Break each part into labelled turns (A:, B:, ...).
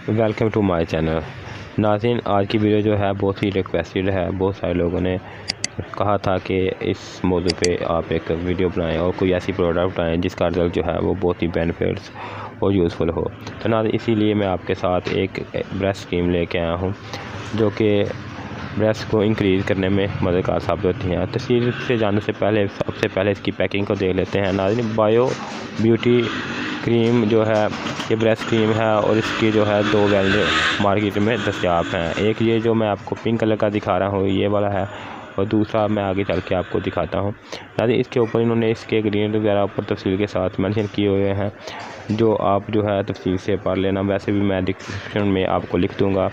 A: Welcome to my channel. नाज़रीन, आज की वीडियो जो है बहुत ही रिक्वेस्टेड है। बहुत सारे लोगों ने कहा था कि इस मौजू पे आप एक वीडियो बनाएं और कोई ऐसी प्रोडक्ट बनाएं जिसका रिज़ल्ट जो है वो बहुत ही बेनिफिट्स और यूज़फुल हो। तो नाज़रीन, इसीलिए मैं आपके साथ एक ब्रेस्ट क्रीम लेके आया हूँ जो कि ब्रेस्ट को इंक्रीज़ करने में मददगार साबित होती हैं। तस्वीर से जानने से पहले सबसे पहले इसकी पैकिंग को देख लेते हैं। नाज़रीन, बायो ब्यूटी क्रीम जो है ये ब्रेस्ट क्रीम है और इसकी जो है दो वेरिएंट मार्केट में दस्तयाब हैं। एक ये जो मैं आपको पिंक कलर का दिखा रहा हूँ ये वाला है, और दूसरा मैं आगे चल के आपको दिखाता हूँ। नाज़रीन, इसके ऊपर इन्होंने इसके इंग्रेडिएंट वगैरह ऊपर तफसील के साथ मेंशन किए हुए हैं, जो आप जो है तफसील से पढ़ लेना। वैसे भी मैं डिस्क्रिप्शन में आपको लिख दूँगा,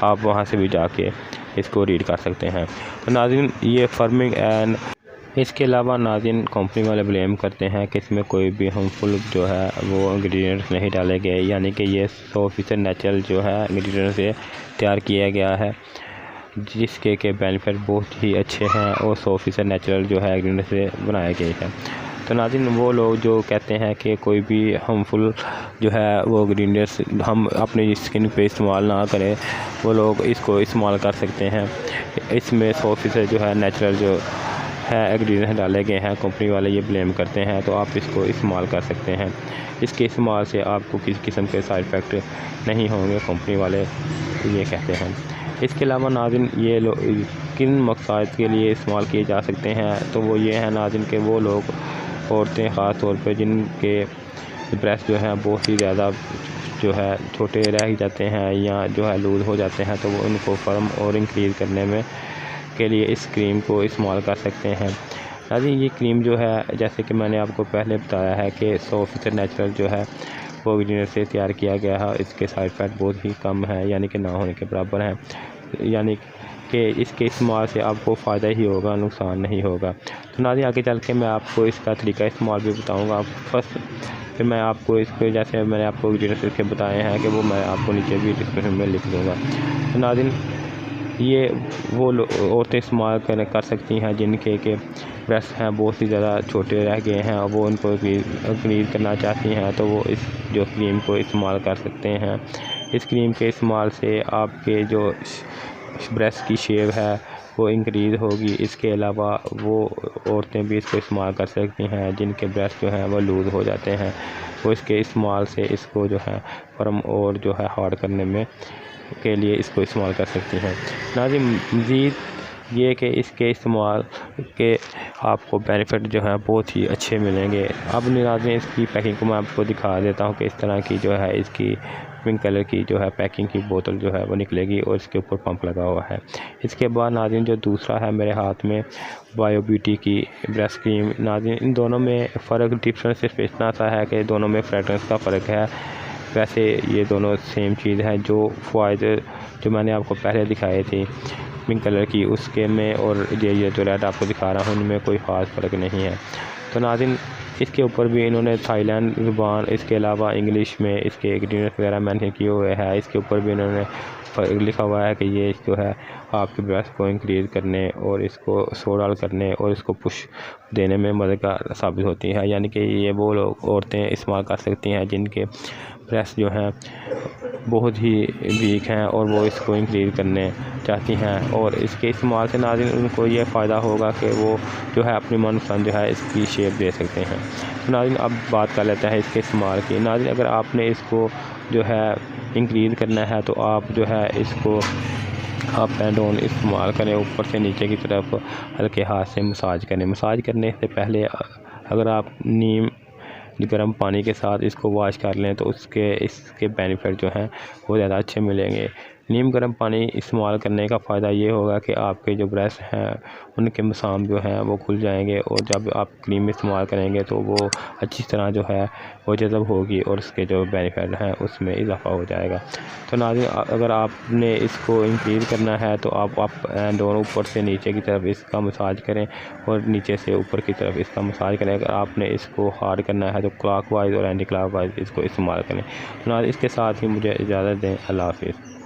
A: आप वहाँ से भी जाके इसको रीड कर सकते हैं। तो नाज़रीन, ये फर्मिंग एंड इसके अलावा नाज़रीन कंपनी वाले ब्लेम करते हैं कि इसमें कोई भी हार्मफुल जो है वो इंग्रेडिएंट्स नहीं डाले गए, यानी कि ये 100% नेचुरल जो है इंग्रेडिएंट से तैयार किया गया है, जिसके के बेनिफिट बहुत ही अच्छे हैं और 100% नेचुरल जो है इंग्रेडिएंट से बनाए गए हैं। तो नाज़रीन, वो लोग जो कहते हैं कि कोई भी हार्मफुल जो है वो इंग्रेडिएंट्स हम अपनी स्किन पे इस्तेमाल ना करें, वो लोग इसको इस्तेमाल कर सकते हैं। इसमें 100% जो है नेचुरल जो है इंग्रेडिएंट्स डाले गए हैं, कंपनी वाले ये ब्लेम करते हैं, तो आप इसको इस्तेमाल कर सकते हैं। इसके इस्तेमाल से आपको किसी किस्म के साइड इफ़ेक्ट नहीं होंगे, कंपनी वाले ये कहते हैं। इसके अलावा नाज़रीन, ये लोग किन मकसद के लिए इस्तेमाल किए जा सकते हैं, तो वो ये है नाज़रीन कि वो लोग औरतें ख़ास तौर पे जिनके ब्रेस्ट जो है बहुत ही ज़्यादा जो है छोटे रह जाते हैं या जो है लूज़ हो जाते हैं, तो वो उनको फर्म और इंक्रीज़ करने में के लिए इस क्रीम को इस्तेमाल कर सकते हैं। नाज़रीन, ये क्रीम जो है जैसे कि मैंने आपको पहले बताया है कि 100% नेचुरल जो है वो इंग्रेडिएंट से तैयार किया गया है। इसके साइड इफ़ेक्ट बहुत ही कम है, यानी कि ना होने के बराबर हैं, यानी कि इसके इस्तेमाल से आपको फ़ायदा ही होगा, नुकसान नहीं होगा। तो नाज़रीन, आगे चल के मैं आपको इसका तरीका इस्तेमाल भी बताऊँगा। फर्स्ट फिर मैं आपको इसको जैसे मैंने आपको इंग्रेडिएंट्स इसके बताए हैं कि वो मैं आपको नीचे भी डिस्क्रिप्शन में लिख दूँगा। तो नाज़रीन, ये वो औरतें इस्तेमाल कर सकती हैं जिनके के ब्रेस्ट हैं बहुत ही ज़्यादा छोटे रह गए हैं और वो उनको इंक्रीज़ करना चाहती हैं, तो वो इस जो क्रीम को इस्तेमाल कर सकते हैं। इस क्रीम के इस्तेमाल से आपके जो ब्रेस्ट की शेप है वो इंक्रीज़ होगी। इसके अलावा वो औरतें भी इसको इस्तेमाल कर सकती हैं जिनके ब्रेस्ट जो हैं वो लूज़ हो जाते हैं, वो इसके इस्तेमाल से इसको जो है फर्म और जो है हार्ड करने में के लिए इसको इस्तेमाल कर सकती हैं। नाज़रीन, मज़ीद ये कि इसके इस्तेमाल के आपको बेनिफिट जो है बहुत ही अच्छे मिलेंगे। अब नाज़रीन, इसकी पैकिंग को मैं आपको दिखा देता हूँ कि इस तरह की जो है इसकी पिंक कलर की जो है पैकिंग की बोतल जो है वो निकलेगी और इसके ऊपर पंप लगा हुआ है। इसके बाद नाज़रीन, जो दूसरा है मेरे हाथ में बायो ब्यूटी की ब्रेस्ट क्रीम। नाज़रीन, इन दोनों में फ़र्क डिफरेंस सिर्फ इतना सा है कि दोनों में फ्रेगरेंस का फ़र्क है। वैसे ये दोनों सेम चीज़ है। जो फ़ायदे जो मैंने आपको पहले दिखाए थे पिंक कलर की उसके में और ये जो रेड आपको दिखा रहा हूँ उनमें कोई ख़ास फ़र्क नहीं है। तो नाज़रीन, इसके ऊपर भी इन्होंने थाईलैंड ज़ुबान इसके अलावा इंग्लिश में इसके इंग्रेडिएंट्स वगैरह मेंशन किए हुए हैं। इसके ऊपर भी इन्होंने लिखा हुआ है कि ये जो है आपके ब्रेस्ट को इंक्रीज़ करने और इसको सोडाल करने और इसको पुश देने में मददगार साबित होती है, यानी कि ये वो लोग औरतें इस्तेमाल कर सकती हैं जिनके ब्रेस्ट जो हैं बहुत ही वीक हैं और वो इसको इंक्रीज़ करने चाहती हैं, और इसके इस्तेमाल से नाज़रीन उनको ये फ़ायदा होगा कि वो जो है अपनी मनपसंद जो है इसकी शेप दे सकते हैं। तो नाज़रीन, अब बात कर लेते हैं इसके इस्तेमाल की। नाज़रीन, अगर आपने इसको जो है इंक्रीज़ करना है तो आप जो है इसको अप एंड डाउन इस्तेमाल करें, ऊपर से नीचे की तरफ हल्के हाथ से मसाज करें। मसाज करने से पहले अगर आप नीम गर्म पानी के साथ इसको वॉश कर लें तो इसके बेनिफिट जो हैं वो ज़्यादा अच्छे मिलेंगे। नीम गर्म पानी इस्तेमाल करने का फ़ायदा ये होगा कि आपके जो ब्रेस्ट हैं उनके मसाम जो हैं वो खुल जाएंगे, और जब आप क्रीम इस्तेमाल करेंगे तो वो अच्छी तरह जो है वो जज़ब होगी और उसके जो बेनिफिट हैं उसमें इजाफ़ा हो जाएगा। तो नाज़रीन, अगर आपने इसको इंक्रीज़ करना है तो आप एंड डाउन ऊपर से नीचे की तरफ इसका मसाज करें और नीचे से ऊपर की तरफ इसका मसाज करें। अगर आपने इसको हार्ड करना है तो क्लॉकवाइज और एंटी क्लॉकवाइज इसको इस्तेमाल करें। तो नाज़रीन, इसके साथ ही मुझे इजाज़त दें। अल्लाह हाफ़िज़।